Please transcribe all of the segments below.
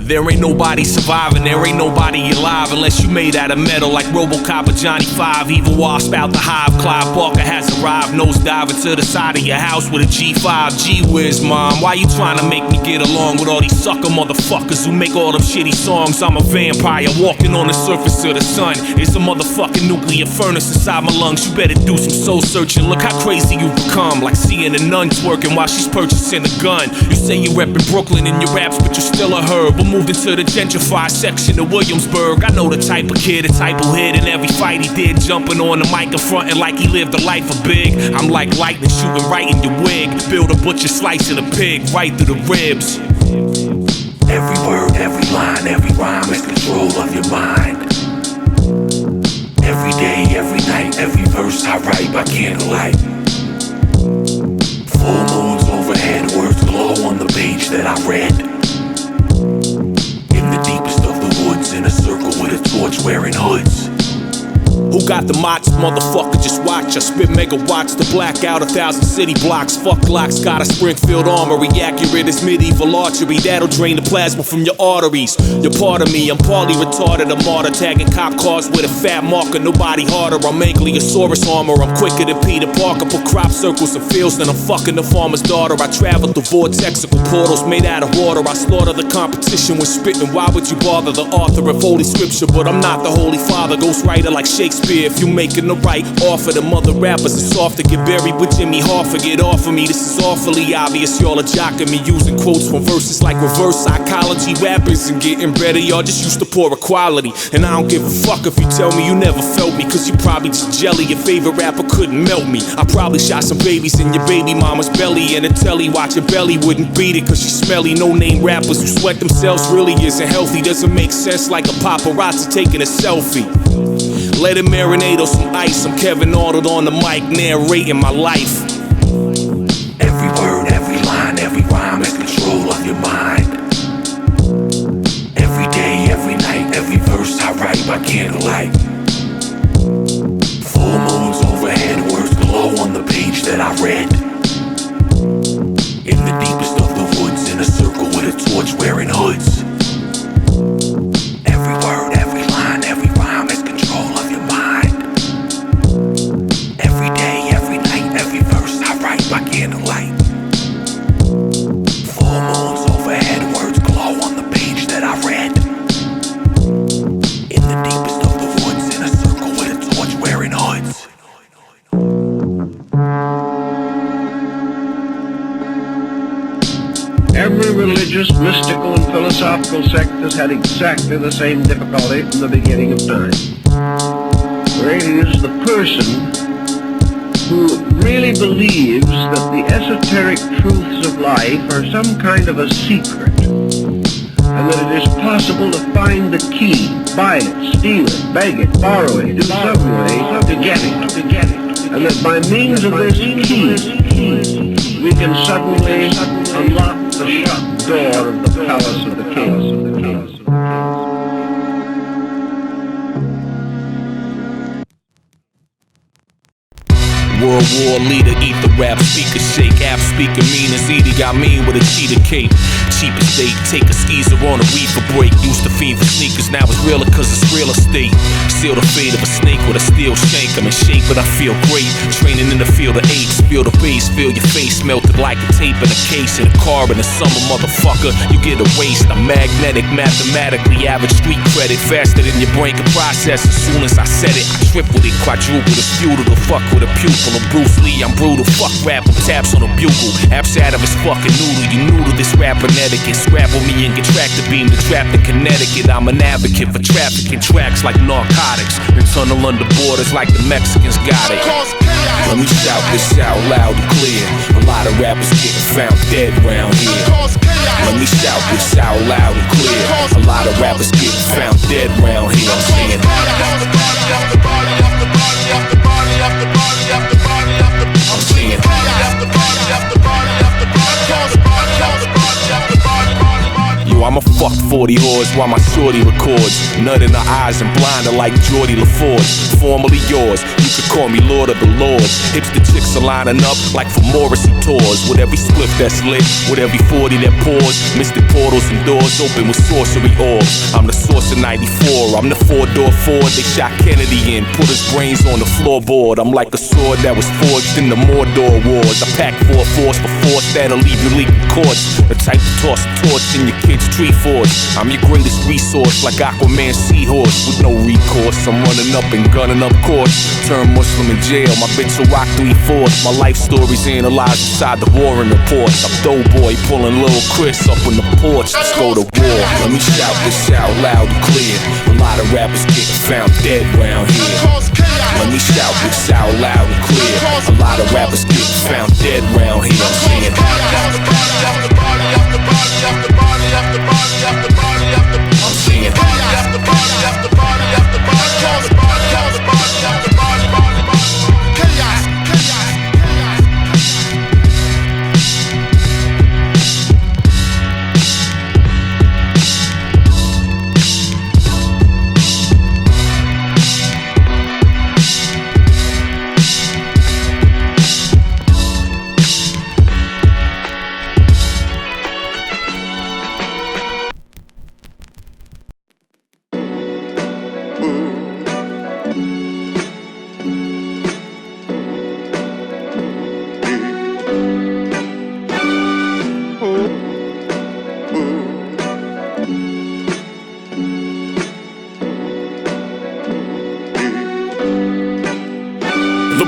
There ain't nobody surviving, there ain't nobody alive unless you made out of metal like Robocop or Johnny 5. Evil Wasp out the hive, Clive Barker has arrived. Nose diving to the side of your house with a G5. Gee whiz, mom, why you trying to make me get along with all these sucker motherfuckers who make all them shitty songs? I'm a vampire walking on the surface of the sun. It's a motherfucking nuclear furnace inside my lungs. You better do some soul searching. Look how crazy you become, like seeing a nun twerking while she's purchasing a gun. You say you rep in Brooklyn in your raps, but you're still a herb. Moved into the gentrified section of Williamsburg. I know the type of kid, the type who hit in every fight he did, jumping on the mic and fronting like he lived a life of big. I'm like lightning shooting right in your wig. Build a butcher slicing a pig right through the ribs. Every word, every line, every rhyme is control of your mind. Every day, every night, every verse I write by candlelight. Full moons overhead, words glow on the page that I read. In the deepest of the woods, in a circle with a torch wearing hoods. Who got the mots? Motherfucker, just watch. I spit megawatts to black out 1,000 city blocks. Fuck Glocks, got a Springfield armory. Accurate as medieval archery. That'll drain the plasma from your arteries. You're part of me, I'm partly retarded. A martyr tagging cop cars with a fat marker. Nobody harder, I'm Ankylosaurus armor. I'm quicker than Peter Parker. Put crop circles and fields, then I'm fucking the farmer's daughter. I travel through vortexical portals made out of water. I slaughter the competition with spitting. Why would you bother the author of holy scripture? But I'm not the holy father, ghostwriter like Shakespeare. If you making the right offer, the mother rappers, it's off to get buried with Jimmy Hoffa. Get off of me, this is awfully obvious. Y'all are jocking me, using quotes from verses like reverse psychology. Rappers and getting better, y'all just used to poor equality. And I don't give a fuck if you tell me you never felt me, cause you probably just jelly. Your favorite rapper couldn't melt me. I probably shot some babies in your baby mama's belly, and a telly watch your belly wouldn't beat it cause she's smelly. No name rappers who sweat themselves really isn't healthy. Doesn't make sense like a paparazzi taking a selfie. Let it marinate on some ice. I'm Kevin Arnold on the mic, narrating my life. Every word, every line, every rhyme is control of your mind. Every day, every night, every verse I write by candlelight. Full moons overhead, words glow on the page that I read. In the deepest of the woods, in a circle with a torch wearing hoods. Every word, every line, every rhyme is control of your mind. Every day, every night, every verse I write by candlelight. Full moons overhead, words glow on the page that I read. In the deepest of the woods, in a circle with a torch wearing hoods. Every religious, mystical, and philosophical sect has had exactly the same difficulty from the beginning of time. For it is the person who really believes that the esoteric truths of life are some kind of a secret, and that it is possible to find the key, buy it, steal it, beg it, borrow it, do some way to get it, and that by means of this key, we can suddenly unlock the shut door of the palace of the king. World war leader, ether rap, speaker shake, app speaker mean as Edie got mean with a cheetah cape. Cheapest date, take a skeezer on a reefer break. Used to fiend for sneakers, now it's realer cause it's real estate. Seal the fate of a snake with a steel shank. I'm in shape but I feel great. Training in the field of apes, feel the bass, feel your face melted like a tape in a case. In a car in the summer, motherfucker, you get erased. I'm magnetic, mathematically average street credit. Faster than your brain can process as soon as I said it. I tripled it, quadrupled it, futile to fuck with a pupil. I'm Bruce Lee, I'm brutal, fuck rap, I'm taps on a bugle. Apps out of his fucking noodle, you noodle this rapper etiquette. Scrabble me and get tractor beam to trap in Connecticut. I'm an advocate for trafficking tracks like narcotics and tunnel under borders like the Mexicans got it. Let me shout this out loud and clear. A lot of rappers getting found dead round here. Let me shout this out loud and clear. A lot of rappers getting found dead round here. I'm saying yo, I'm a fucked 40 40 whores while my shorty records. Nut in her eyes and blinder like Geordie LaForge. Formerly yours, you could call me Lord of the Lords. Hipster chicks are lining up like for Morrissey tours. With every spliff that's lit, with every 40 that pours. Mystic portals and doors open with sorcery orbs. I'm the source of 94, I'm the four-door Ford. They shot Kennedy in, put his brains on the floorboard. I'm like a sword that was forged in the Mordor Wars. I pack 4 force for force that'll leave you leaking quartz. The type to toss a torch in your kid's tree forge. I'm your greatest resource, like Aquaman's seahorse. With no recourse, I'm running up and gunning up courts. Turn Muslim in jail, my bitch will rock 3/4. My life story's analyzed inside the warring reports. I'm Doughboy pulling Lil Chris up on the porch. Let's go to war. Let me shout this out loud and clear. A lot of rappers getting found dead round here. Let me shout this out loud and clear. A lot of rappers getting found dead round here. I'm saying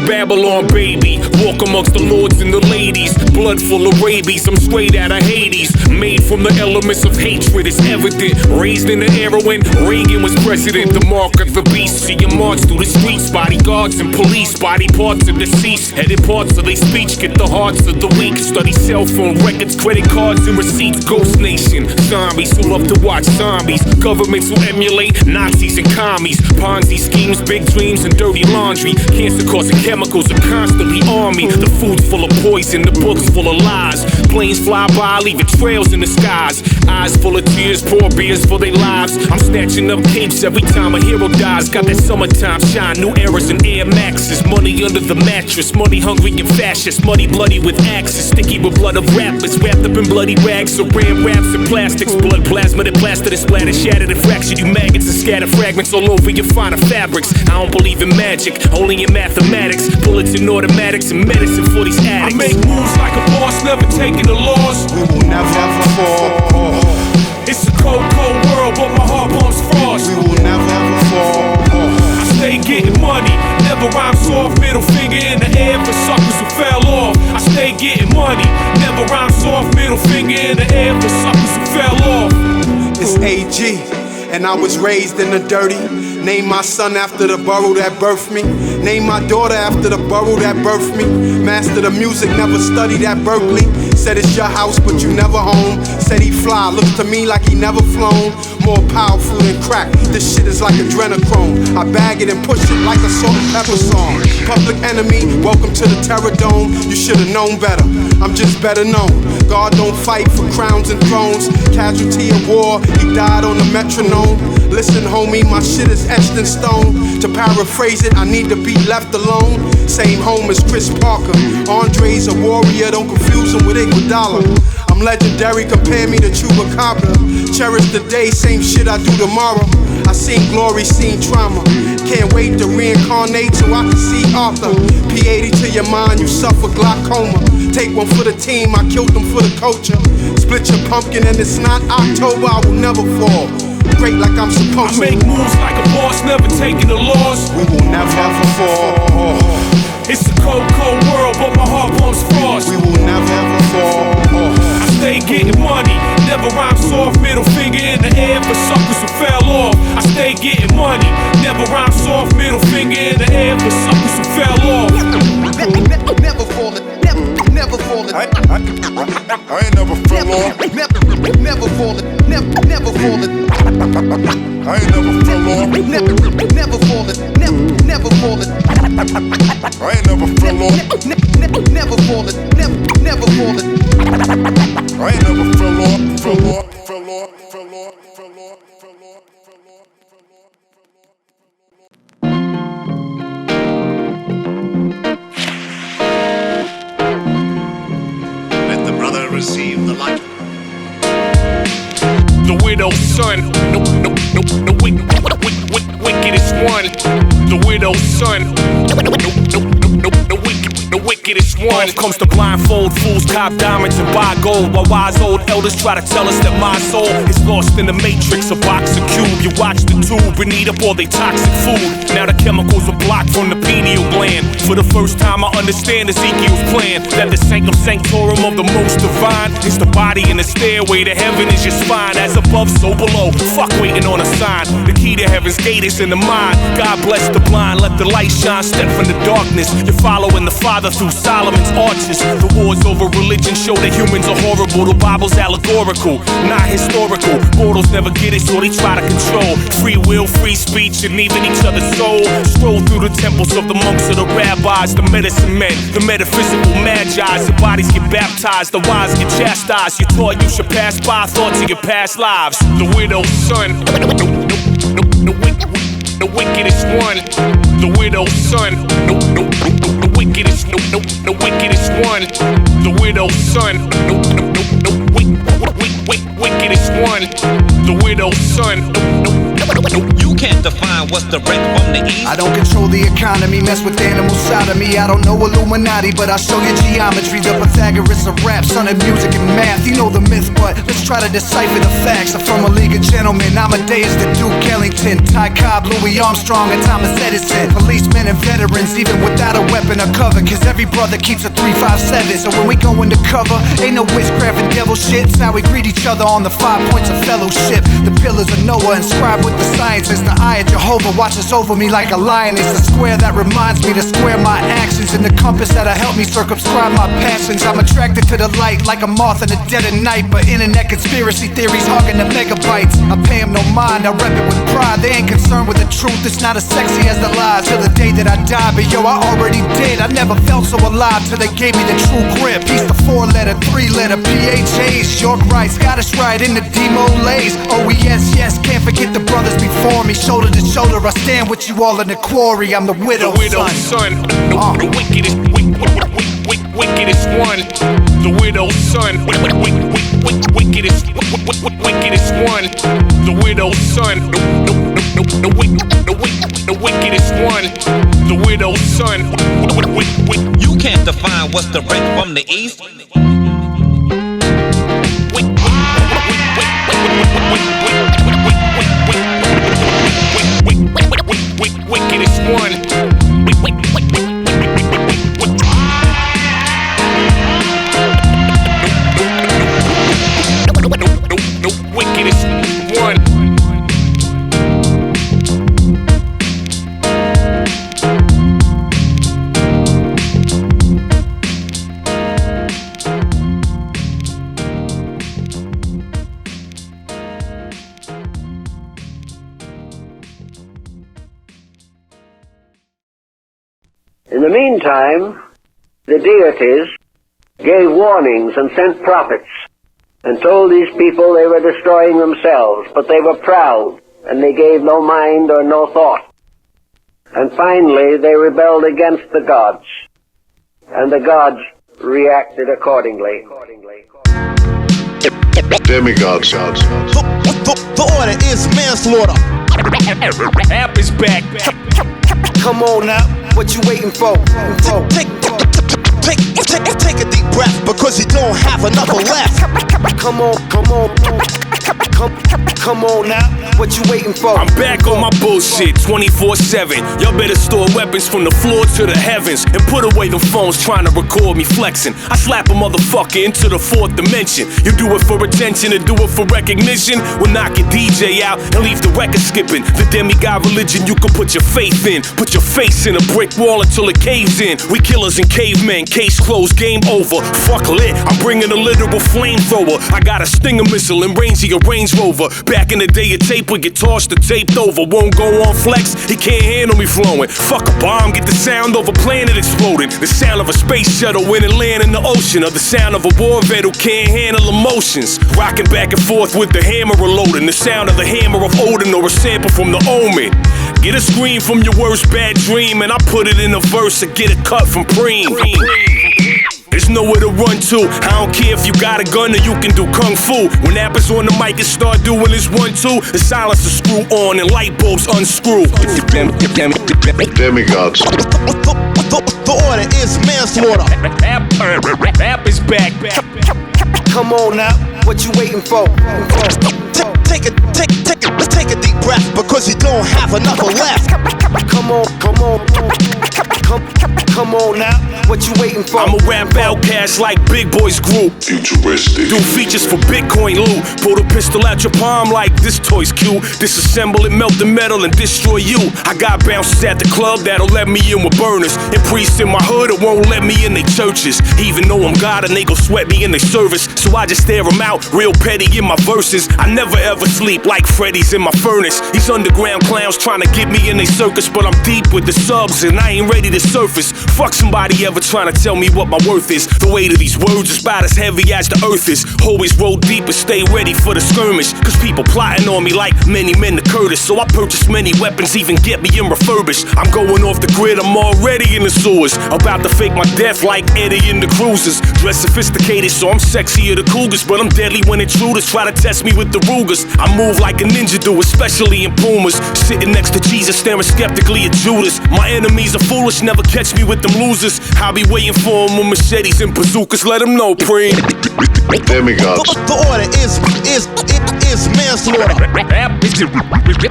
Babylon baby, walk amongst the lords and the ladies. Blood full of rabies, I'm straight out of Hades. Made from the elements of hatred, it's evident. Raised in the era when Reagan was president. The mark of the beast, see you march through the streets. Bodyguards and police, body parts of deceased. Headed parts of their speech, get the hearts of the weak. Study cell phone records, credit cards and receipts. Ghost nation, zombies who love to watch zombies. Governments who emulate Nazis and commies. Ponzi schemes, big dreams and dirty laundry. Cancer causing chemicals are constantly on me. The food's full of poison, the book's full of lies. Planes fly by, leaving trails in the skies. Eyes full of tears, pour beers for their lives. I'm snatching up capes every time a hero dies. Got that summertime shine, new eras and Air Maxes. Money under the mattress, money hungry and fascist. Money bloody with axes, sticky with blood of rappers. Wrapped up in bloody rags, saran wraps and plastics. Blood plasma that plastered and splattered, shattered and fractured. You maggots and scatter fragments all over your finer fabrics. I don't believe in magic, only in mathematics. Bullets and automatics and medicine for these addicts. I make moves like a boss, never taking a loss. We will never ever fall. It's a cold, cold world, but my heart pumps frost. We will never ever fall. I stay getting money, never rhyme soft. Middle finger in the air for suckers who fell off. I stay getting money, never rhyme soft. Middle finger in the air for suckers who fell off. It's AG, and I was raised in the dirty. Name my son after the borough that birthed me. Name my daughter after the borough that birthed me. Master the music, never studied at Berkeley. Said it's your house, but you never home. Said he fly, looked to me like he never flown. More powerful than crack, this shit is like adrenochrome. I bag it and push it like a salt and pepper song. Public enemy, welcome to the Terror Dome. You should've known better, I'm just better known. God don't fight for crowns and thrones. Casualty of war, he died on the metronome. Listen homie, my shit is etched in stone. To paraphrase it, I need to be left alone. Same home as Chris Parker. Andre's a warrior, don't confuse him with Iguodala. I'm legendary, compare me to Chupacabra. Cherish the day, same shit I do tomorrow. I seen glory, seen trauma. Can't wait to reincarnate so I can see Arthur. P80 to your mind, you suffer glaucoma. Take one for the team, I killed them for the culture. Split your pumpkin and it's not October, I will never fall. Great like I'm supposed to. I make moves like a boss, never taking a loss. We will never ever fall. It's a cold, cold world, but my heart pumps frost. We will never ever fall. I stay getting money, never rhyme soft. Middle finger in the air for suckers who fell off. I stay getting money, never rhyme soft. Middle finger in the air for suckers who fell off. Never falling, never falling. I ain't never fell off. Never falling, never falling. I ain't never fell off. Never falling, never falling. I ain't never fell off. Never falling, never falling. I ain't never fell off. receive the light. The widow's son, the wickedest one. The widow's son, the wickedest one. Off comes the blindfold fools, cop diamonds and buy gold, while wise old elders try to tell us that my soul is lost in the matrix, a box of cube. You watch the tube and eat up all they toxic food. Now the chemicals are blocked from the pineal gland. For the first time I understand Ezekiel's plan, that the sanctum sanctorum of the most divine is the body, and the stairway to heaven is your spine. As above, so below, fuck waiting on a sign. The key to heaven's gate is in the mind. God bless the blind, let the light shine, step from the darkness. You're following the Father through Solomon's arches. The wars over religion show that humans are horrible. The Bible's allegorical, not historical. Mortals never get it, so they try to control. Free will, free speech, and even each other's soul. Stroll through the temples of the monks or the rabbis, the medicine men, the metaphysical magi's. The bodies get baptized, the wise get chastised. You thought you should pass by thoughts of your past lives. The widow's son, the wickedest one. The widow's son, the wickedest, the wickedest one. The widow's son, the wickedest one. The widow's son. You can't define what's the red from the east. I don't control the economy, mess with animal sodomy. I don't know Illuminati, but I'll show you geometry. The Pythagoras of rap, son of music and math. You know the myth, but let's try to decipher the facts. I'm from a league of gentlemen, Amadeus the Duke Ellington, Ty Cobb, Louis Armstrong, and Thomas Edison. Policemen and veterans, even without a weapon or cover, cause every brother keeps a 357. So when we go undercover, ain't no witchcraft and devil shit. It's how we greet each other on the 5 points of fellowship. The pillars of Noah inscribed with the scientists. The eye of Jehovah watches over me like a lion. It's the square that reminds me to square my actions, and the compass that'll help me circumscribe my passions. I'm attracted to the light like a moth in the dead of night, but internet conspiracy theories hogging the megabytes. I pay them no mind, I rep it with pride. They ain't concerned with the truth, it's not as sexy as the lies. Till the day that I die, but yo, I already did. I never felt so alive till they gave me the true grip. Piece the 4-letter, 3-letter PHAs. York right, Scottish right in the D-Molays. Oh yes, yes, can't forget the brothers before me. Shoulder to shoulder, I stand with you all in the quarry. I'm the widow's son. The wickedest, wickedest one. The widow's son. Wickedest, wickedest one. The widow's son. The wickedest one. The widow's son. You can't define what's the red from the east. Wickedest one. The wickedest one. In the meantime, the deities gave warnings and sent prophets and told these people they were destroying themselves, but they were proud and they gave no mind or no thought. And finally they rebelled against the gods, and the gods reacted accordingly. Demigods. The order is manslaughter. App is back. Come on now, what you waiting for? Take a deep breath, because you don't have enough left. Come on now, what you waiting for? I'm back on my bullshit 24/7. Y'all better store weapons from the floor to the heavens and put away the phones trying to record me flexing. I slap a motherfucker into the 4th dimension. You do it for attention and do it for recognition. We'll knock your DJ out and leave the record skipping. The demigod religion you can put your faith in. Put your face in a brick wall until it caves in. We killers and cavemen, case closed, game over. Fuck lit, I'm bringing a literal flamethrower. I got a Stinger missile and range of your Range Rover. Back in the day, a tape would get tossed and taped over. Won't go on flex, he can't handle me flowing. Fuck a bomb, get the sound of a planet exploding. The sound of a space shuttle when it land in the ocean. Or the sound of a war vet who can't handle emotions. Rocking back and forth with the hammer reloading. The sound of the hammer of Odin or a sample from the Omen. Get a scream from your worst bad dream and I put it in a verse or get a cut from Preem. there's nowhere to run to. I don't care if you got a gun or you can do kung fu. When Appa's on the mic and start doing his 1-2, the silencer screw on and light bulbs unscrew. Demigods. The order is manslaughter. App is back. Come on now, what you waiting for? Take a deep breath because you don't have enough left. Come on now, what you waiting for? I'm a rap outcast like Big Boy's group. Futuristic. Do features for Bitcoin loot. Pull the pistol out your palm like this toy's cute. Disassemble it, melt the metal and destroy you. I got bouncers at the club that'll let me in with burners, and priests in my hood that won't let me in their churches. Even though I'm God and they gon' sweat me in their service, so I just stare them out, real petty in my verses. I never ever sleep like Freddy's in my furnace. These underground clowns trying to get me in their circus, but I'm deep with the subs and I ain't ready to surface. Fuck somebody ever trying to tell me what my worth is. The weight of these words is about as heavy as the earth is. Always roll deep and stay ready for the skirmish, cause people plotting on me like many men to Curtis. So I purchase many weapons, even get me in refurbished. I'm going off the grid, I'm already in the sewers. About to fake my death like Eddie in the Cruisers. Dress sophisticated so I'm sexier than Cougars, but I'm deadly when intruders try to test me with the Rugers. I move like a ninja do, especially in Pumas. Sitting next to Jesus, staring skeptically at Judas. My enemies are foolish, never catch me with them losers. I'll be waiting for them with machetes and bazookas. Let them know, Preem. Demigods. The order is manslaughter.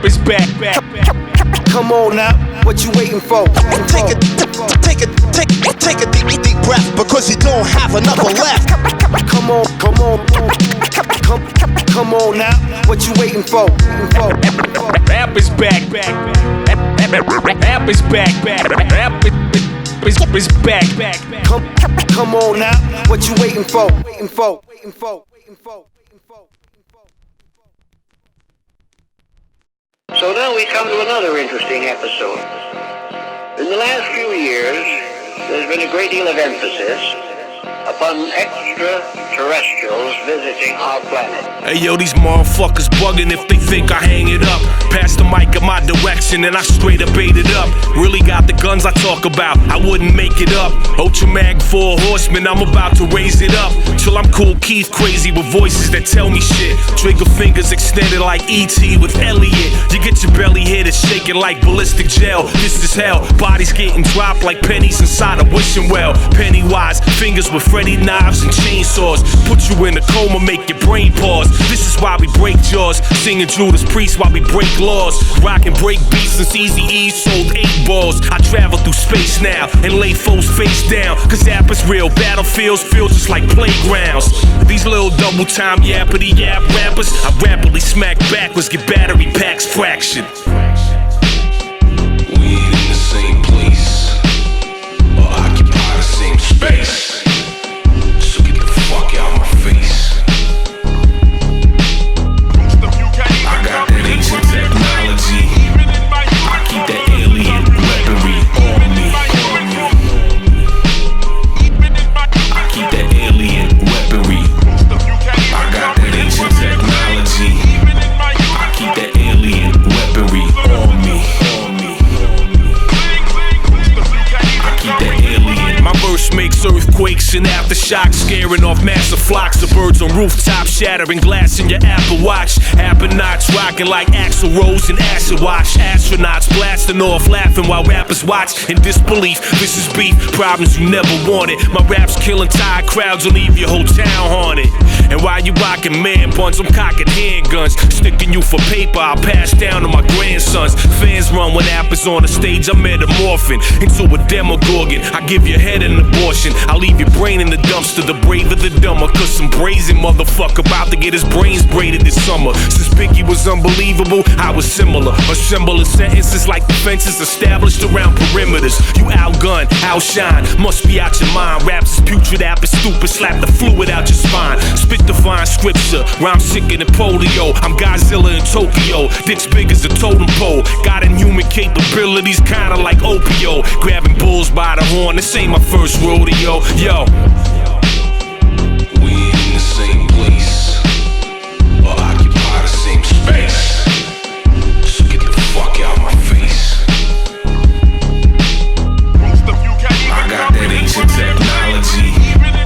It's back. Come on now, what you waiting for? Take a deep breath because you don't have enough left. Come on now, what you waiting for? App is back. App is back. It's back. Come on now, what you waiting for? So now we come to another interesting episode. In the last few years, there's been a great deal of emphasis upon extraterrestrials visiting our planet. Hey yo, these motherfuckers bugging if they think I hang it up. Pass the mic in my direction and I straight up ate it up. Really got the guns I talk about, I wouldn't make it up. Ultra mag 4 horsemen, I'm about to raise it up. Till I'm Cool Keith crazy with voices that tell me shit. Trigger fingers extended like E.T. with Elliot. You get your belly hit, it's shaking like ballistic gel. This is hell, bodies getting dropped like pennies inside a wishing well. Pennywise, fingers with Freddy knives and chainsaws. Put you in a coma, make your brain pause. This is why we break jaws. Singing Judas Priest while we break laws. Rock and break beats since Eazy-E sold 8 balls. I travel through space now and lay foes face down. Cause App is real, battlefields feel just like playgrounds. These little double time yappity yap rappers, I rapidly smack backwards, get battery packs fractured. We ain't in the same place or occupy the same space. So get the fuck out my face. I got that ancient technology. I keep that alien weaponry on me. I keep that alien weaponry. I got that ancient technology. I keep that alien weaponry on me. I keep that alien. My verse makes earthquakes and aftershocks, scaring off massive flocks of birds on rooftops, shattering glass in your Apple Watch. Appernauts rocking like Axl Rose and acid wash. Astronauts blasting off, laughing while rappers watch in disbelief. This is beef, problems you never wanted. My rap's killing tired crowds will leave your whole town haunted. And while you rocking man buns, I'm cocking handguns, sticking you for paper. I'll pass down to my grandsons. Fans run when Appa's on the stage. I'm metamorphing into a demogorgon. I give your head an abortion. I'll leave your brain in the dumpster. The braver the dumber, cause some brazen motherfucker about to get his brains braided this summer. Since Biggie was unbelievable, I was similar. Assembling sentences like defenses established around perimeters. You outgun, outshine, must be out your mind. Raps is putrid, App is stupid, slap the fluid out your spine. Spit divine scripture, rhyme sicker than polio. I'm Godzilla in Tokyo, dicks big as a totem pole. Got inhuman capabilities, kinda like Opio. Grabbing bulls by the horn, this ain't my first rodeo. Yo. We ain't in the same place or occupy the same space. So get the fuck out my face. I got that ancient technology.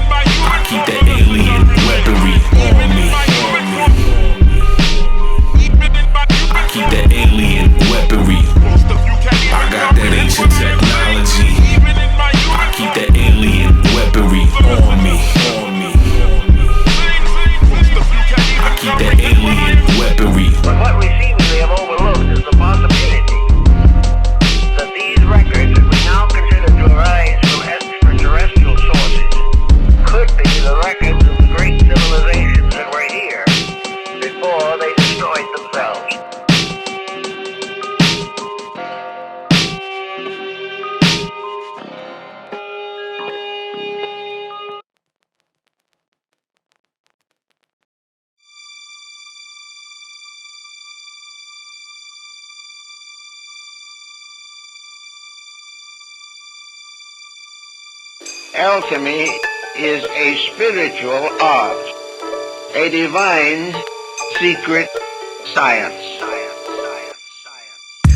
Alchemy is a spiritual art, a divine secret science.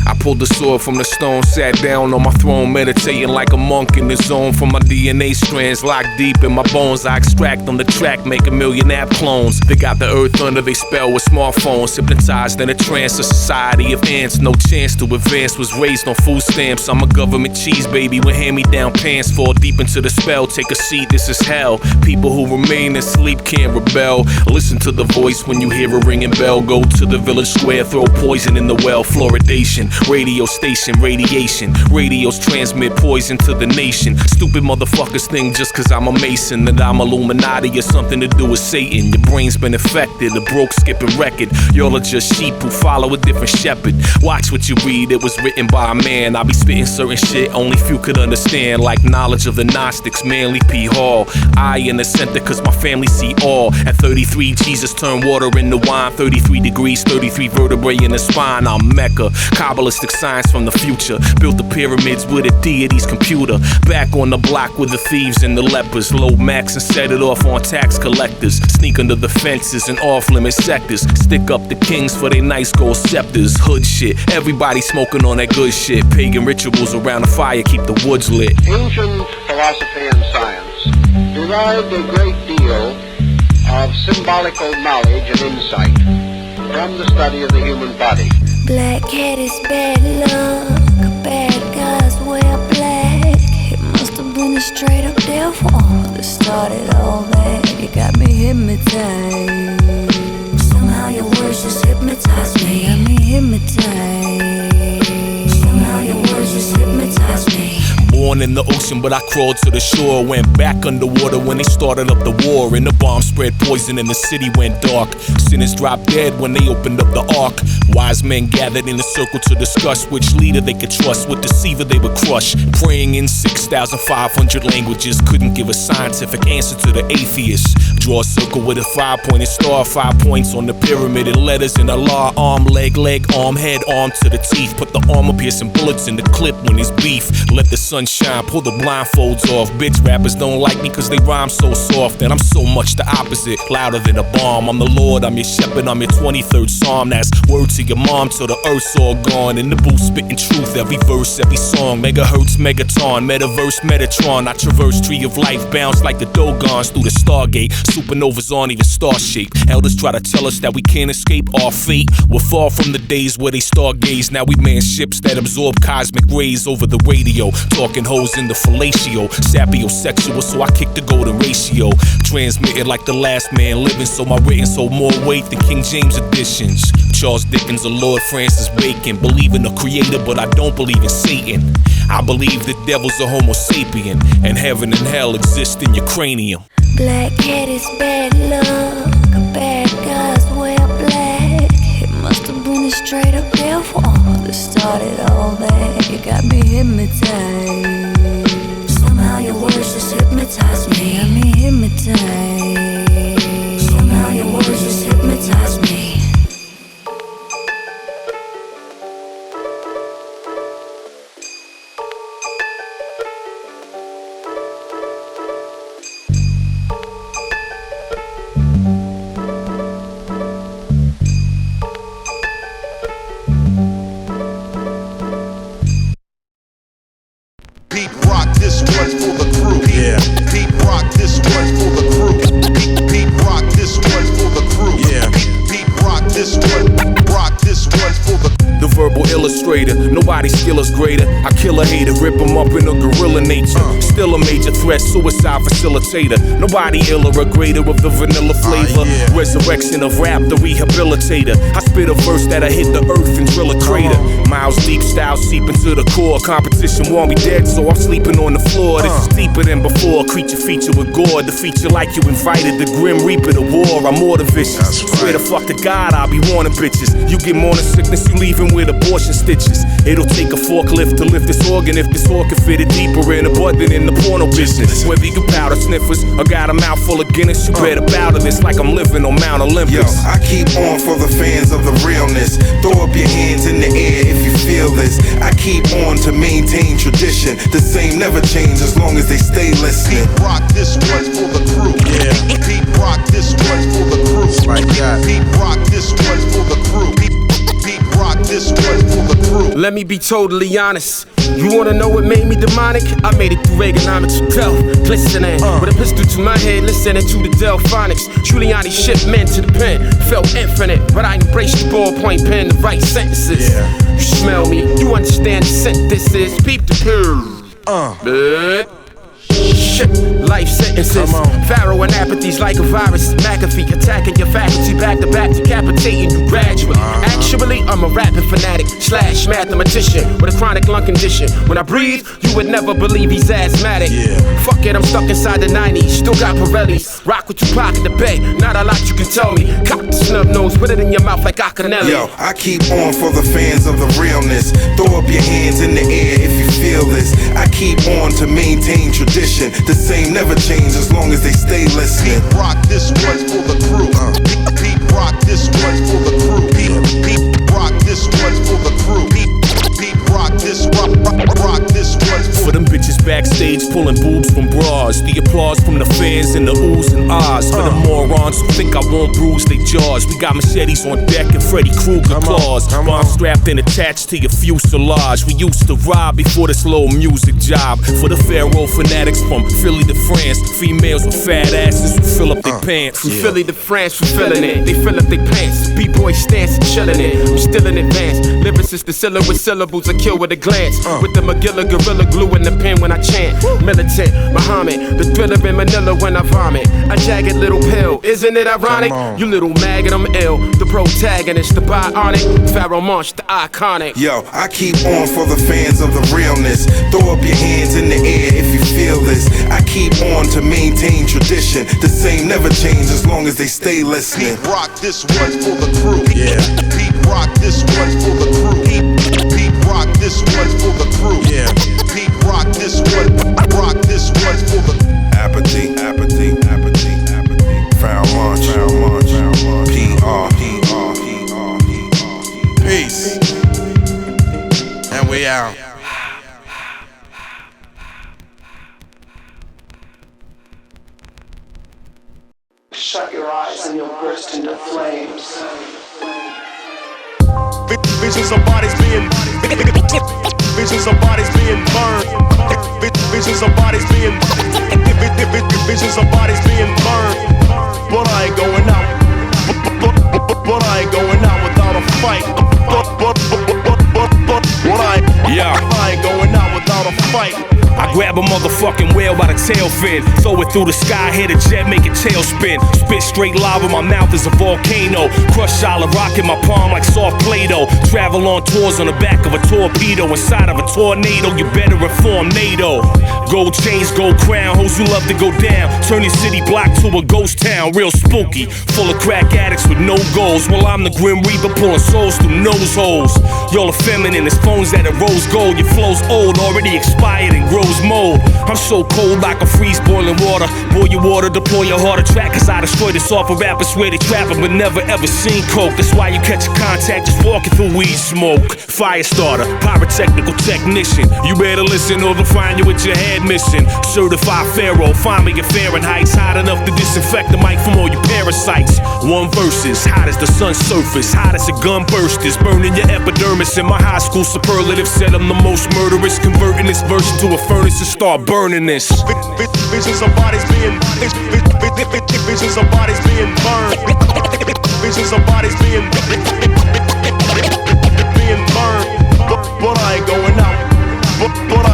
I pulled the sword from the stone, sat down on my throne, meditating like a monk in the zone. From my DNA strands locked deep in my bones, I extract on the track, make a million app clones. They got the earth under their spell with smartphones, hypnotized in a trance, a society of ants. No chance to advance, was raised on food stamps. I'm a government cheese baby with hand-me-down pants. Fall deep into the spell, take a seat, this is hell. People who remain asleep can't rebel. Listen to the voice when you hear a ringing bell. Go to the village square, throw poison in the well. Fluoridation, radio station, radiation. Radios transmit poison to the nation. Stupid motherfuckers think just cause I'm a Mason that I'm Illuminati or something to do with Satan. Your brain's been affected, a broke skipping record. Y'all are just sheep who follow a different shepherd. Watch what you read, it was written by a man. I be spitting certain shit only few could understand, like knowledge of the Gnostics, Manly P. Hall. I in the center cause my family see all. At 33, Jesus turned water into wine. 33 degrees, 33 vertebrae in the spine. I'm Mecca, Kabbalistic science from the future. Built the pyramids with a deity's computer. Back on the block with the thieves and the lepers. Load max and set it off on tax collectors. Sneak under the fences and off-limit sectors. Stick up the kings for their nice gold scepters. Hood shit, everybody smoking on that good shit. Pagan rituals around the fire keep the woods lit. Ancient philosophy and science derived a great deal of symbolical knowledge and insight from the study of the human body. Black cat is bad luck, bad guys wear black. It must have been a straight up devil that started all that. You got me hypnotized. Somehow your words just hypnotize me. Got me hypnotized. Somehow your words just hypnotize me. Born in the ocean, but I crawled to the shore. Went back underwater when they started up the war. And the bomb spread poison and the city went dark. Sinners dropped dead when they opened up the ark. Wise men gathered in a circle to discuss which leader they could trust, what deceiver they would crush. Praying in 6,500 languages, couldn't give a scientific answer to the atheists. Draw a circle with a 5-pointed star, 5 points on the pyramid and letters in Allah. Arm, leg, arm, head, arm to the teeth. Put the armor-piercing bullets in the clip when it's beef. Let the sun shine, pull the blindfolds off. Bitch rappers don't like me cause they rhyme so soft. And I'm so much the opposite, louder than a bomb. I'm the Lord, I'm your shepherd, I'm your 23rd psalm. That's word to your mom till the earth's all gone. In the booth spitting truth, every verse, every song. Megahertz, megaton, metaverse, Metatron. I traverse tree of life, bounce like the Dogons through the Stargate. Supernovas aren't even star-shaped. Elders try to tell us that we can't escape our fate. We're far from the days where they stargaze. Now we man ships that absorb cosmic rays over the radio. Talking hoes in the fellatio, sapiosexual, so I kick the golden ratio. Transmitted like the last man living, so my writings hold more weight than King James editions. Charles Dickens or Lord Francis Bacon. Believe in a creator, but I don't believe in Satan. I believe the devil's a homo sapien, and heaven and hell exist in your cranium. Black cat is bad luck, bad guys wear black. It must have been a straight up devil that started all that. You got me hypnotized. Somehow your words just hypnotize me. Got me hypnotized. Somehow your words just hypnotize me. Pete Rock, this one's for the crew. Yeah. Pete Rock, this one's for the crew. Pete Rock, this one's for the crew. Yeah. Pete Rock, this one's for the. The verbal illustrator, nobody's skill is greater. I kill a hater, rip him up in a gorilla nature. Still a major threat, suicide facilitator. Nobody iller or greater of the vanilla flavor. Resurrection of rap, the rehabilitator. I spit a verse that'll hit the earth and drill a crater. Miles deep, style seep into the core. Competition want me dead, so I'm sleeping on the floor. This is deeper than before. Creature feature with gore. The feature like you invited. The grim reaper, the war. I'm more than vicious. Swear to fuck to God, I'll be warning bitches. You get morning sickness, you leaving with abortion stitches. It'll take a forklift to lift this organ if this orc can fit it deeper in, abundant in in the porno business. Whether you powder sniffers or got a mouthful of Guinness, you better bow to this like I'm living on Mount Olympus. Yo, I keep on for the fans of the realness. Throw up your hands in the air if you feel this. I keep on to maintain tradition. The same never change as long as they stay listening. Pete Rock, this one's for the crew. Yeah. Pete Rock, this one's for the crew. Like that. Pete Rock, this one's for the crew. Pete Rock, this one's for the crew. Let me be totally honest. You wanna know what made me demonic? I made it through Reaganomics, Delph, glistening with a pistol to my head, listening to the Delphonics. Giuliani shipped men to the pen, felt infinite, but I embraced the ballpoint pen to write sentences. You smell me, you understand the scent this is. Peep the pill. Shit, life sentences. Pharaoh and apathy's like a virus. McAfee attacking your faculty back to back, decapitating you gradually. Actually, I'm a rapping fanatic / mathematician with a chronic lung condition. When I breathe, you would never believe he's asthmatic. Fuck it, I'm stuck inside the 90s. Still got Pirellis. Rock with Tupac in the Bay. Not a lot you can tell me. Cock the snub nose, put it in your mouth like Acanelli. Yo, I keep on for the fans of the realness. Throw up your hands in the air if you feel this. I keep on to maintain tradition. The same never change as long as they stay listening. Pete Rock, this one's for the crew. Pete Rock, this one's for the crew. Pete Rock, this one's for the crew. Pete Rock, this rock, this one's for them bitches backstage pulling boobs from bras. The applause from the fans and the oohs and ahs. For the morons who think I won't bruise their jaws. We got machetes on deck and Freddy Krueger claws. Bombs strapped and attached to your fuselage. We used to rob before this little music job. For the Pharaoh fanatics from Philly to France. Females with fat asses who fill up their pants. From Philly to France, we feeling it. They fill up their pants. B-boy stance and chilling it. I'm still in advance. Lyricist, the siller with syllables, I kill with a glance. With the Magilla gorilla glue in the pen when I chant. Militant, Muhammad, the thriller in Manila when I vomit. A jagged little pill, isn't it ironic? You little maggot, I'm ill. The protagonist, the bionic. Pharaoh Monch, the iconic. Yo, I keep on for the fans of the realness. Throw up your hands in the air if you feel this. I keep on to maintain tradition. The same never change as long as they stay listening. Pete Rock, this one's for the crew. Pete Rock, this one's for the crew. Pete Rock, this one's for the crew. Pete Rock, this one. Rock, this one's for the Apathy, apathy, apathy, apathy. Foul launch, PR. Peace. And we out. Shut your eyes and you'll burst into flames. Visions of bodies being visions of bodies being burned. Visions of bodies being visions of bodies being burned. But I ain't going out. But I ain't going out without a fight. But I ain't going out without a fight. I grab a motherfucking whale by the tail fin, throw it through the sky, hit a jet, make it tail spin. Spit straight lava, my mouth is a volcano. Crush solid rock in my palm like soft Play-Doh. Travel on tours on the back of a torpedo. Inside of a tornado, you better inform NATO. Gold chains, gold crown, hoes who love to go down. Turn your city block to a ghost town, real spooky. Full of crack addicts with no goals. Well, I'm the Grim Reaper pulling souls through nose holes. Y'all are feminine, it's phones that are rose gold. Your flow's old, already expired and grows mold. I'm so cold I can freeze boiling water. Boil your water, deploy your heart attack. Cause I destroy this off of rappers swear they trapping but never ever seen coke. That's why you catch a contact just walking through weed smoke. Fire starter, pyrotechnical technician. You better listen or they'll find you with your head missing. Certified Pharaoh, find me at Fahrenheit's hot enough to disinfect the mic from all you parasites. One verse is hot as the sun's surface, hot as a gun burst is burning your epidermis. In my high school superlative said I'm the most murderous, converting this verse into a furnace and start burning this. Visions of bodies being visions of bodies being burned. Visions of bodies being burned. But I ain't going out. But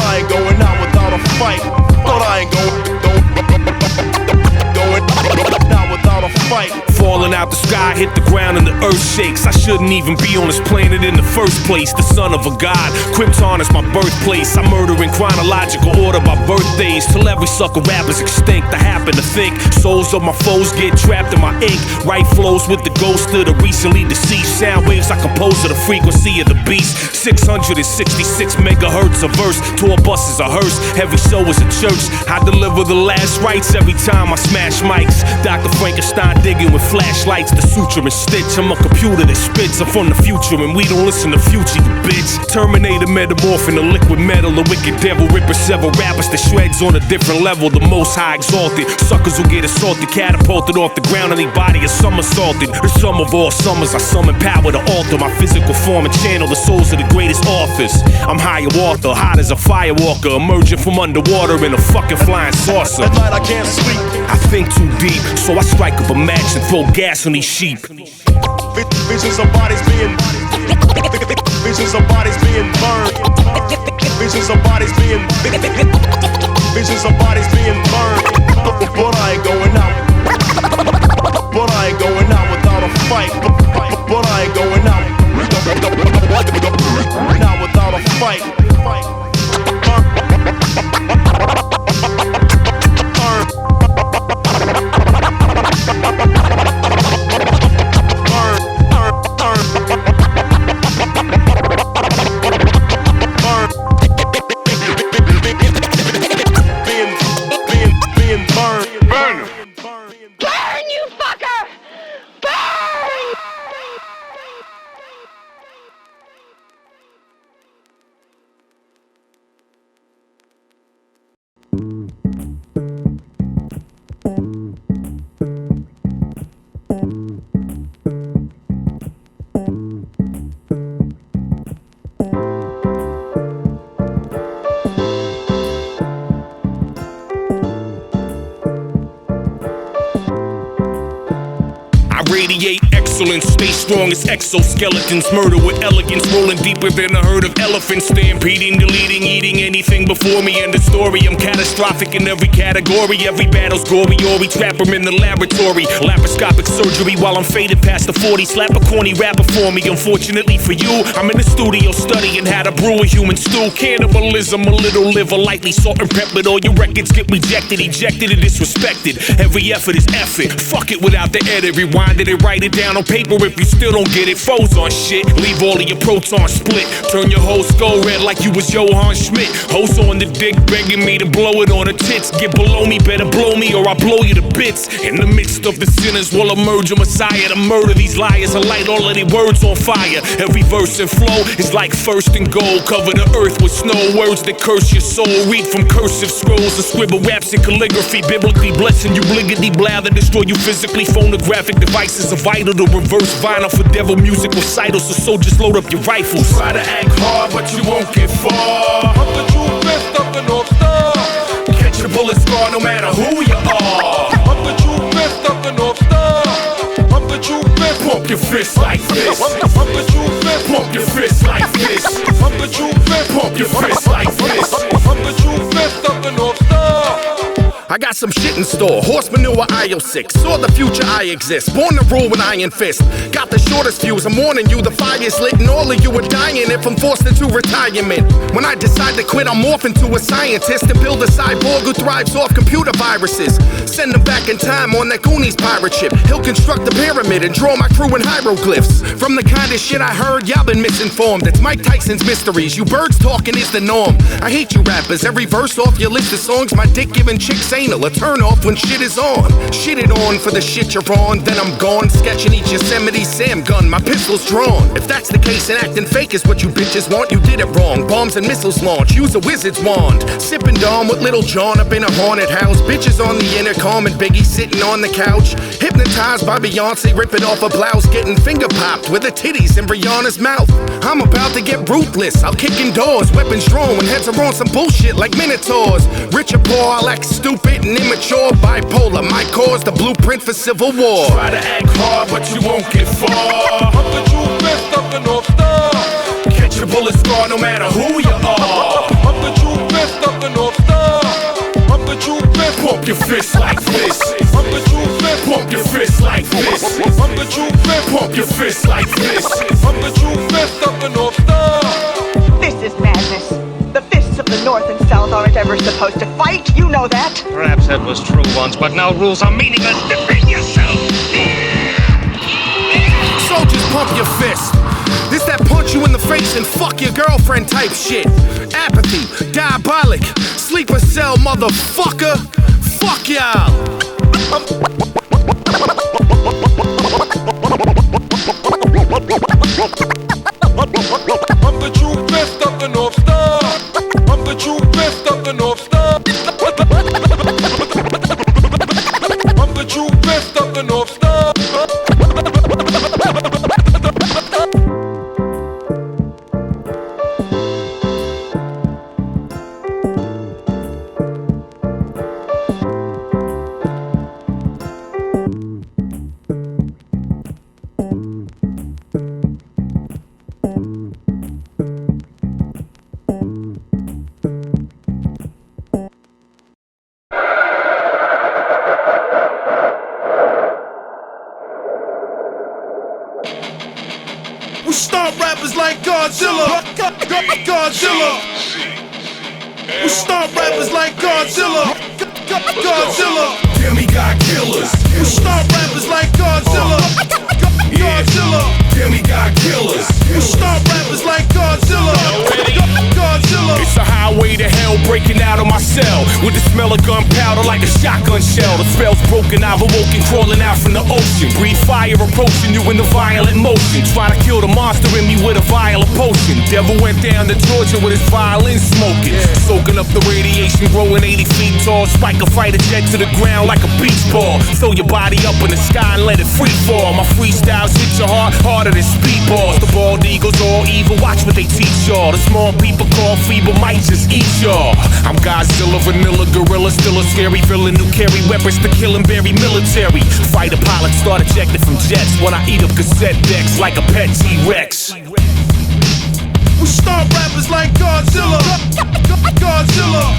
I ain't going out without a fight. But I ain't going out without a fight. Falling out the sky, hit the ground and the earth shakes. I shouldn't even be on this planet in the first place. The son of a god, Krypton is my birthplace. I murder in chronological order by birthdays, till every sucker rapper's extinct. I happen to think souls of my foes get trapped in my ink. Right flows with the ghost of the recently deceased. Sound waves I compose of the frequency of the beast. 666 megahertz a verse. Tour buses a hearse, every show is a church. I deliver the last rites every time I smash mics. Dr. Frankenstein digging with flashlights, the suture and stitch. I'm a computer that spits. I'm from the future and we don't listen to Future, you bitch. Terminator metamorph in a liquid metal. The wicked devil ripping several rappers to shreds on a different level. The most high exalted. Suckers will get assaulted, catapulted off the ground, and they body is somersaulted. The sum of all summers, I summon power to alter my physical form and channel the souls of the greatest authors. I'm higher author, hot as a firewalker, emerging from underwater in a fucking flying saucer. At night I can't sleep. I think too deep, so I strike up a match and throw gas on these sheep. Visions of bodies being visions of bodies being burned. Visions of bodies being visions of bodies being burned. But I ain't going out. But I ain't going out without a fight. But I ain't going out. Not without a fight. Radiate excellence, stay strong as exoskeletons. Murder with elegance, rolling deeper than a herd of elephants. Stampeding, deleting, eating anything before me. End the story, I'm catastrophic in every category. Every battle's gory, or we trap them in the laboratory. Laparoscopic surgery while I'm faded past the 40. Slap a corny rapper for me. Unfortunately for you, I'm in the studio studying how to brew a human stew. Cannibalism, a little liver, lightly salt and peppered. All your records get rejected, ejected, and disrespected. Every effort is effort. Fuck it without the edit, rewind it and write it down on paper. If you still don't get it, foes on shit. Leave all of your protons split. Turn your whole skull red like you was Johann Schmidt. Hoes on the dick begging me to blow it on the tits. Get below me, better blow me or I'll blow you to bits. In the midst of the sinners will emerge a messiah to murder these liars and light all of their words on fire. Every verse and flow is like first and gold. Cover the earth with snow, words that curse your soul. Read from cursive scrolls and scribble raps in calligraphy. Biblically blessing you, bliggity blather, destroy you physically. Phonographic devices are vital to reverse vinyl for devil music recitals. So soldiers load up your rifles. Try to act hard, but you won't get far. I'm the true fist of the North Star. Catch a bullet scar no matter who you are. I'm the true fist of the North Star. I'm the true fist. Pump your fist like this. I'm the true fist. Pump your fist like this. I'm the true fist. Pump your fist like this. I'm the true fist of the North Star. I got some shit in store, horse manure IO6. Saw the future I exist, born to rule with iron fist. Got the shortest fuse, I'm warning you, the fire's lit and all of you are dying if I'm forced into retirement. When I decide to quit, I'm morph into a scientist and build a cyborg who thrives off computer viruses. Send him back in time on that Goonies pirate ship. He'll construct the pyramid and draw my crew in hieroglyphs. From the kind of shit I heard, y'all been misinformed. It's Mike Tyson's mysteries, you birds talking is the norm. I hate you rappers, every verse off your list of songs, my dick giving chicks ain't a turn off when shit is on. Shit it on for the shit you're on, then I'm gone. Sketching each Yosemite Sam gun, my pistol's drawn. If that's the case and acting fake is what you bitches want, you did it wrong. Bombs and missiles launch, use a wizard's wand. Sipping Dom with Little John up in a haunted house. Bitches on the intercom and Biggie sitting on the couch. Hypnotized by Beyonce ripping off a blouse, getting finger popped with the titties in Rihanna's mouth. I'm about to get ruthless, I'll kick in doors, weapons drawn when heads are on some bullshit like minotaurs. Rich or poor, I'll act stupid and immature, bipolar, my cause the blueprint for civil war. Try to act hard, but you won't get far. I'm the true fist of the North Star. Catch a bullet scar no matter who you are. I'm the true fist of the North Star. I'm the true fifth. Pump your fist like this. I'm the true fifth. Pump your fist like this. I'm the true fifth. Pump your fist like this. I'm the true fifth of the North Star. This is madness. The fists of the North and South aren't ever supposed to fight. You know that. Perhaps that was true once, but now rules are meaningless. Defend yourself. Soldiers, pump your fist. This that punch you in the face and fuck your girlfriend type shit. Apathy, diabolic, sleeper cell motherfucker. Fuck y'all. I'm the true fifth of the North Star. I'm the true fifth of the North Star. I'm the true fifth of the North Star. We start rappers like Godzilla. Godzilla. We start rappers like Godzilla. Godzilla. Demigod killers. We start rappers like Godzilla. Godzilla. Demigod killers. We start rappers like Godzilla. Godzilla. It's a highway to hell breaking out of my cell with the smell of gunpowder like a shotgun shell. The spell's broken, I've awoken, crawling out from the ocean. Breathe fire approaching you in the violent motion. Try to kill the monster in me with a vial of potion. Devil went down to Georgia with his violin smoking. Soaking up the radiation, growing 80 feet tall. Spike a fighter jet to the ground like a beach ball. Throw your body up in the sky and let it free fall. My freestyles hit your heart harder than speedballs. The bald eagles all evil, watch what they teach y'all. The small people called feeble might just eat y'all. I'm Godzilla, vanilla, gorilla, still a scary villain who carry weapons to kill and bury military. Fighter pilots start ejected from jets when I eat up cassette decks like a pet T-Rex. We start rappers like Godzilla. Godzilla.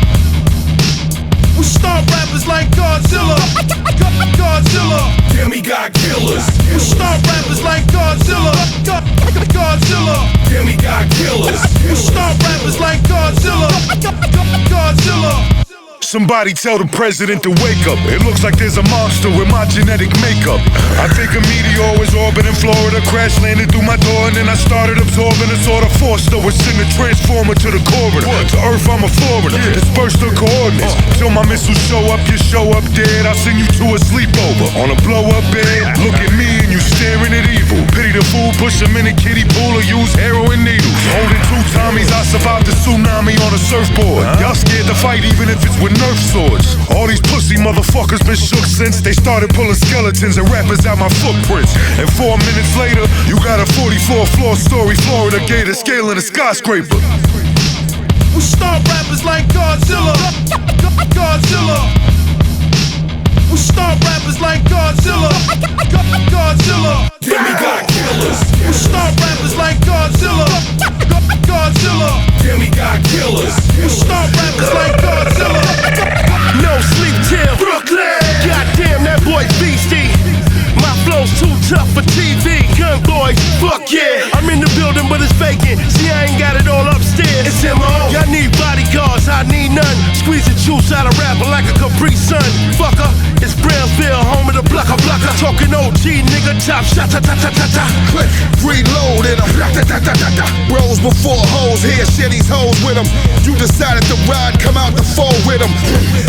We start rappers like Godzilla. Godzilla. Demigod killers. We start rappers like Godzilla. Godzilla. Demigod killers. We start rappers like Godzilla. Godzilla. Somebody tell the president to wake up. It looks like there's a monster with my genetic makeup. I think a meteor was orbiting Florida, crash landed through my door, and then I started absorbing a sort of force that would send a transformer to the coroner. To Earth, I'm a foreigner. Disperse the coordinates. Till my missiles show up, you show up dead. I'll send you to a sleepover on a blow-up bed. Look at me and you staring at evil. Pity the fool, push him in a kiddie pool or use heroin needles. Holding two Tommies, I survived the tsunami on a surfboard. Y'all scared to fight even if it's with Nerf swords. All these pussy motherfuckers been shook since they started pulling skeletons and rappers out my footprints. And 4 minutes later, you got a 44th floor story Florida gator scaling a skyscraper. We start rappers like Godzilla. Godzilla. We start rappers like Godzilla. Godzilla. Demigod killers. We start rappers like Godzilla. Godzilla. Demigod killers. We start rappers like Godzilla. No sleep till Brooklyn. Goddamn, that boy's beastie. My flow's too tough for TV. Gun boys, fuck yeah. I'm in the building, but it's vacant. See, I ain't got it all upstairs. It's MO. Y'all need bodyguards, I need none. Squeeze the juice out of rapper like a Capri Sun. Fucker, it's Brownsville, home of the blocker. Talking OG, nigga, top shot, ta-ta-ta-ta-ta. Click, reload and I'm ta-ta-ta-ta-ta. Bros before hoes, here, share these hoes with them. You decided to ride, come out the fold with them.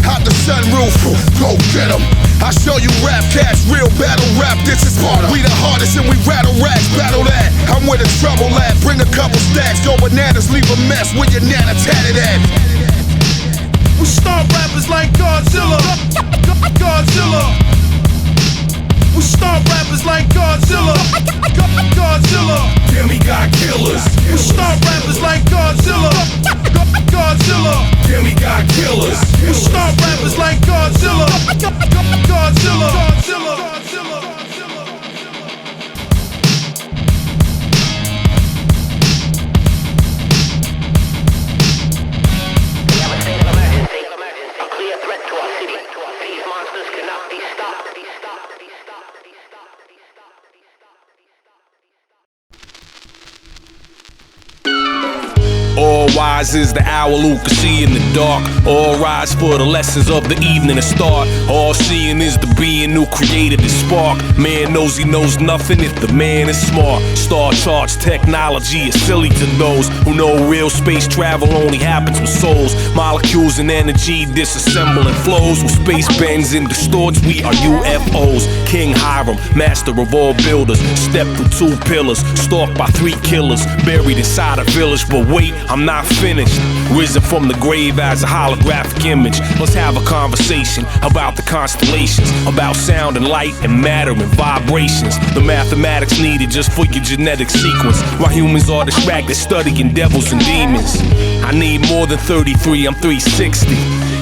Out the sunroof, go get them. I show you rap cats, real battle rap, this is harder. We the hardest and we rattle racks, battle that. I'm where the trouble at, bring a couple stacks. Go bananas, leave a mess where your nana tatted at. We start rappers like Godzilla. Godzilla. We start rappers like Godzilla. Godzilla. Demigod killers. We start rappers like Godzilla. Godzilla. Demigod killers. We start rappers like Godzilla. Godzilla. Godzilla. Clear threat to us. wise is the owl who can see in the dark. All rise for the lessons of the evening to start. All seeing is the being who created the spark. Man knows he knows nothing if the man is smart. Star Charts technology is silly to those who know real space travel only happens with souls. Molecules and energy disassemble and flows. With space bends and distorts, we are UFOs. King Hiram, master of all builders, stepped through 2 pillars, stalked by 3 killers, buried inside a village. But wait, I'm not finished. Risen from the grave as a holographic image. Let's have a conversation about the constellations, about sound and light and matter and vibrations. The mathematics needed just for your genetic sequence. While humans are distracted studying devils and demons. I need more than 33, I'm 360.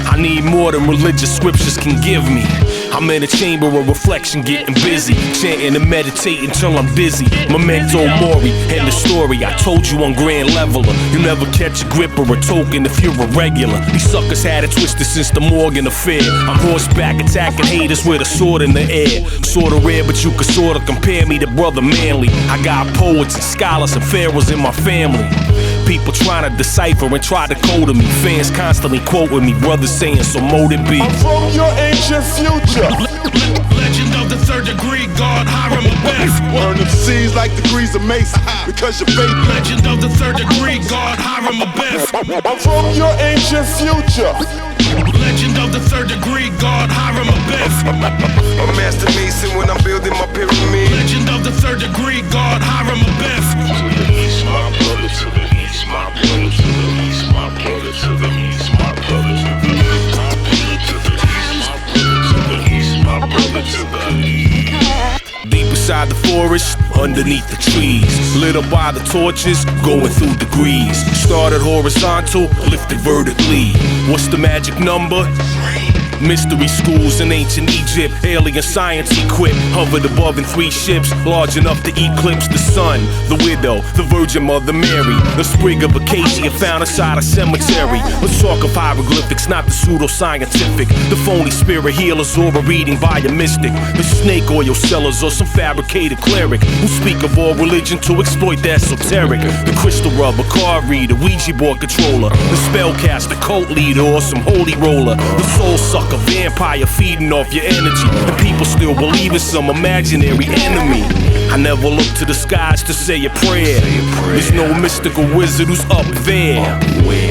I need more than religious scriptures can give me. I'm in a chamber of reflection getting busy, chanting and meditating till I'm dizzy. Memento mori, and the story I told you on Grand Leveler. You never catch a grip or a token if you're a regular. These suckers had it twisted since the Morgan affair. I'm horseback attacking haters with a sword in the air. Sorta rare, but you could sorta compare me to Brother Manley. I got poets and scholars and pharaohs in my family. People trying to decipher and try to code me. Fans constantly quoting me, brothers saying so mote it be. I'm from your ancient future. Legend of the 3rd degree, God Hiram Abiff. Burn them seeds like degrees of Mason, because you're fake. Legend of the 3rd degree, God Hiram Abiff. I'm from your ancient future. Legend of the 3rd degree, God Hiram Abiff. A master mason when I'm building my pyramid. Legend of the 3rd degree, God Hiram Abiff. To the east, my brother, to the east, my brother, to the east, my brother, to the east, my brother, to the east, my brother, to the east, my brother, to the east. Deep inside the forest, underneath the trees, lit up by the torches, going through degrees. Started horizontal, lifted vertically. What's the magic number? Mystery schools in ancient Egypt, alien science equipped, hovered above in 3 ships, large enough to eclipse the sun. The widow, the Virgin Mother Mary, the sprig of acacia found inside a cemetery. Let's talk of hieroglyphics, not the pseudoscientific. The phony spirit healers or a reading by a mystic. The snake oil sellers or some fabricated cleric who speak of all religion to exploit the esoteric. The crystal rubber, card reader, Ouija board controller, the spellcaster, cult leader, or some holy roller. The soul sucker, a vampire feeding off your energy, and people still believe in some imaginary enemy. I never look to the skies to say a prayer. There's no mystical wizard who's up there.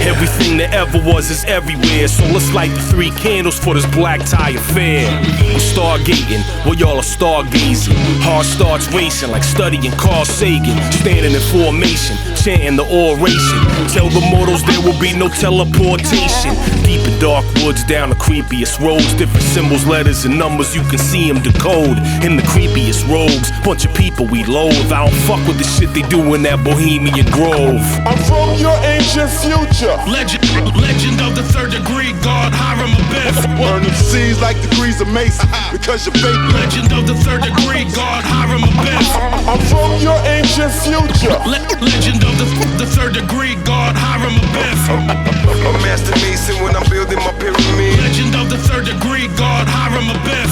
Everything that ever was is everywhere. So let's light the 3 candles for this black tie affair. I'm stargating, well y'all are stargazing. Heart starts racing like studying Carl Sagan. Standing in formation, chanting the oration. Tell the mortals there will be no teleportation. Deep in dark woods, down the creepiest roads. Different symbols, letters, and numbers, you can see them decode. In the creepiest robes, bunch of people we loathe. I don't fuck with the shit they do in that Bohemian Grove. I'm from your ancient future. Legend of the 3rd degree, God Hiram Abiff. Burn them seeds like degrees of Mason, because you're fake. Legend of the 3rd degree, God Hiram Abiff. I'm from your ancient future. Legend of the 3rd degree, God Hiram Abiff. A master mason when I'm building my pyramid. Legend of the 3rd degree, God Hiram Abiff.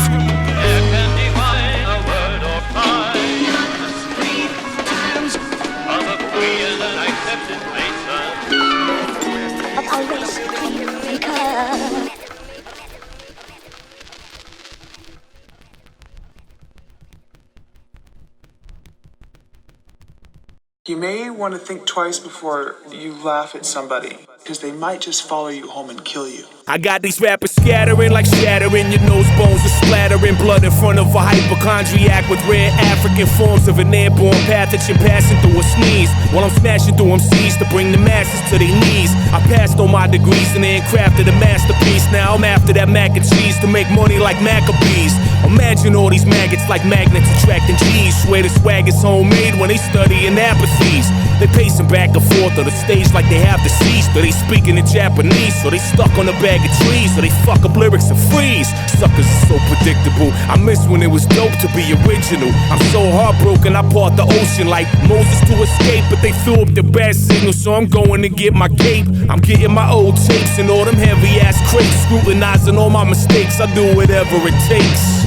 You may want to think twice before you laugh at somebody, because they might just follow you home and kill you. I got these rappers scattering like shattering your nose bones and splattering blood in front of a hypochondriac with rare African forms of an airborne pathogen passing through a sneeze. While I'm smashing through MCs to bring the masses to their knees. I passed all my degrees and then crafted a masterpiece. Now I'm after that mac and cheese to make money like Maccabees. Imagine all these maggots like magnets attracting G's. Swear the swag is homemade when they study in apathies. They pacing back and forth on the stage like they have deceased. Or they speaking in Japanese, so they stuck on a bag of trees. So they fuck up lyrics and freeze. Suckers are so predictable. I miss when it was dope to be original. I'm so heartbroken I part the ocean like Moses to escape. But they threw up the bad signal, so I'm going to get my cape. I'm getting my old tapes and all them heavy ass crates. Scrutinizing all my mistakes, I do whatever it takes.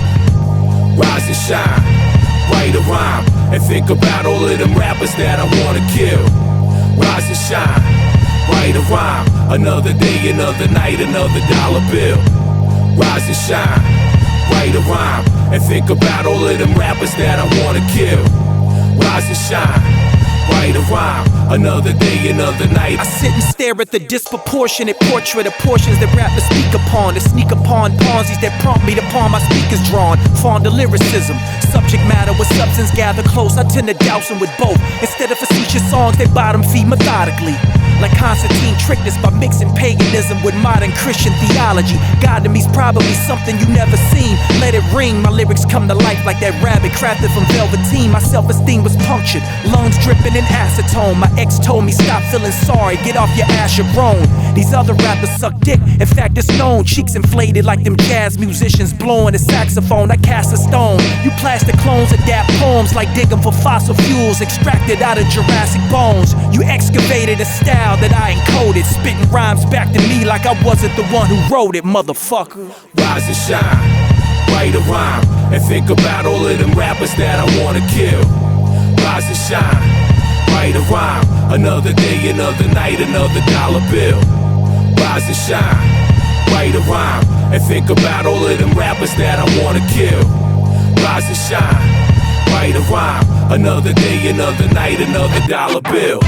Rise and shine, write a rhyme, and think about all of them rappers that I wanna kill. Rise and shine, write a rhyme. Another day, another night, another dollar bill. Rise and shine, write a rhyme, and think about all of them rappers that I wanna kill. Rise and shine, write a rhyme. Another day, another night. I sit and stare at the disproportionate portrait of portions that rappers speak upon, that sneak upon Ponzi's that prompt me to pawn my speakers drawn. Fond of lyricism, subject matter with substance gather close. I tend to douse them with both. Instead of facetious songs, they bottom feed methodically. Like Constantine tricked us by mixing paganism with modern Christian theology. God to me's probably something you never seen. Let it ring, my lyrics come to life like that rabbit crafted from velveteen. My self-esteem was punctured, lungs dripping in acetone. My ex told me stop feeling sorry, get off your ass, you're grown. These other rappers suck dick, in fact it's known. Cheeks inflated like them jazz musicians blowing a saxophone. I cast a stone, you plastic clones adapt poems like digging for fossil fuels extracted out of Jurassic bones. You excavated a style that I encoded, spitting rhymes back to me like I wasn't the one who wrote it, motherfucker. Rise and shine, write a rhyme, and think about all of them rappers that I wanna kill. Rise and shine, write a rhyme. Another day, another night, another dollar bill. Rise and shine, write a rhyme, and think about all of them rappers that I wanna kill. Rise and shine, write a rhyme. Another day, another night, another dollar bill.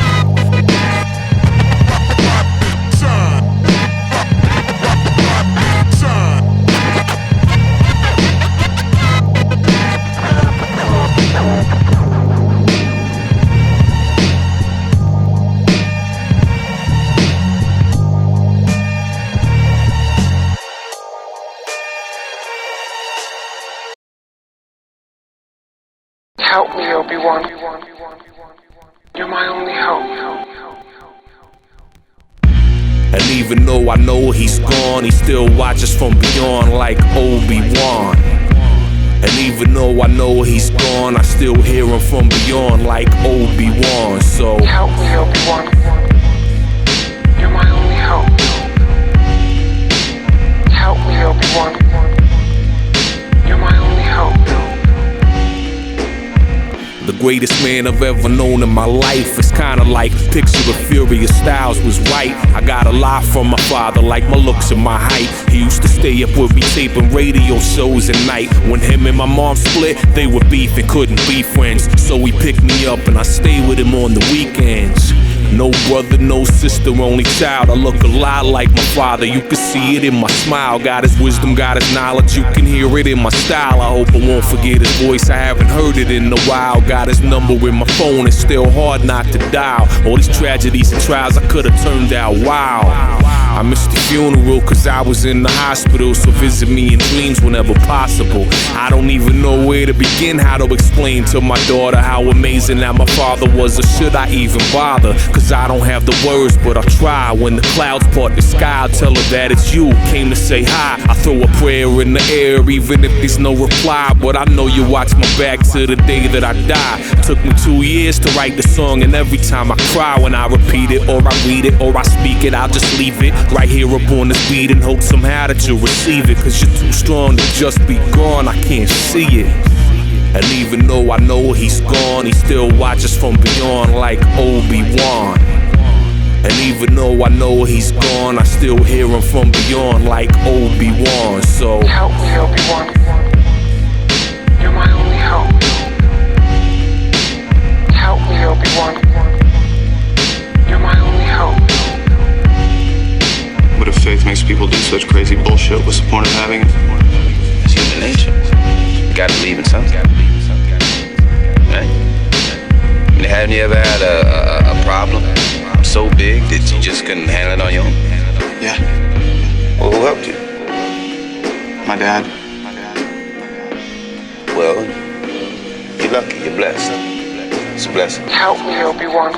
Help me, Obi-Wan. You're my only hope. And even though I know he's gone, he still watches from beyond like Obi-Wan. And even though I know he's gone, I still hear him from beyond like Obi-Wan. So help me, Obi-Wan. You're my only hope. Help me, Obi-Wan. You're my only hope. the greatest man I've ever known in my life. It's kinda like picture of Furious Styles was right. I got a lot from my father, like my looks and my height. He used to stay up with me taping radio shows at night. When him and my mom split, they were beefing, couldn't be friends. So he picked me up and I stayed with him on the weekends. No brother, no sister, only child. I look a lot like my father. You can see it in my smile. Got his wisdom, got his knowledge. You can hear it in my style. I hope I won't forget his voice. I haven't heard it in a while. Got his number in my phone. It's still hard not to dial. All these tragedies and trials I could have turned out. Wow. I missed the funeral cause I was in the hospital. So visit me in dreams whenever possible. I don't even know where to begin, how to explain to my daughter how amazing that my father was. Or should I even bother? Cause I don't have the words, but I'll try. When the clouds part the sky, I'll tell her that it's you. Came to say hi. I throw a prayer in the air, even if there's no reply. But I know you watch my back to the day that I die. Took me 2 years to write the song, and every time I cry when I repeat it, or I read it, or I speak it, I'll just leave it right here up on this beat and hope somehow that you'll receive it. Cause you're too strong to just be gone, I can't see it. And even though I know he's gone, he still watches from beyond like Obi-Wan. And even though I know he's gone, I still hear him from beyond like Obi-Wan. So help me, Obi-Wan. You're my only hope. Help me, Obi-Wan. You're my only hope. But if faith makes people do such crazy bullshit, what's the point of having it? It's human nature. You gotta believe in something. Right? I mean, haven't you ever had a problem so big that you just couldn't handle it on your own? Yeah. Well, who helped you? My dad. Well, you're lucky, you're blessed. It's a blessing. Help me, Obi-Wan.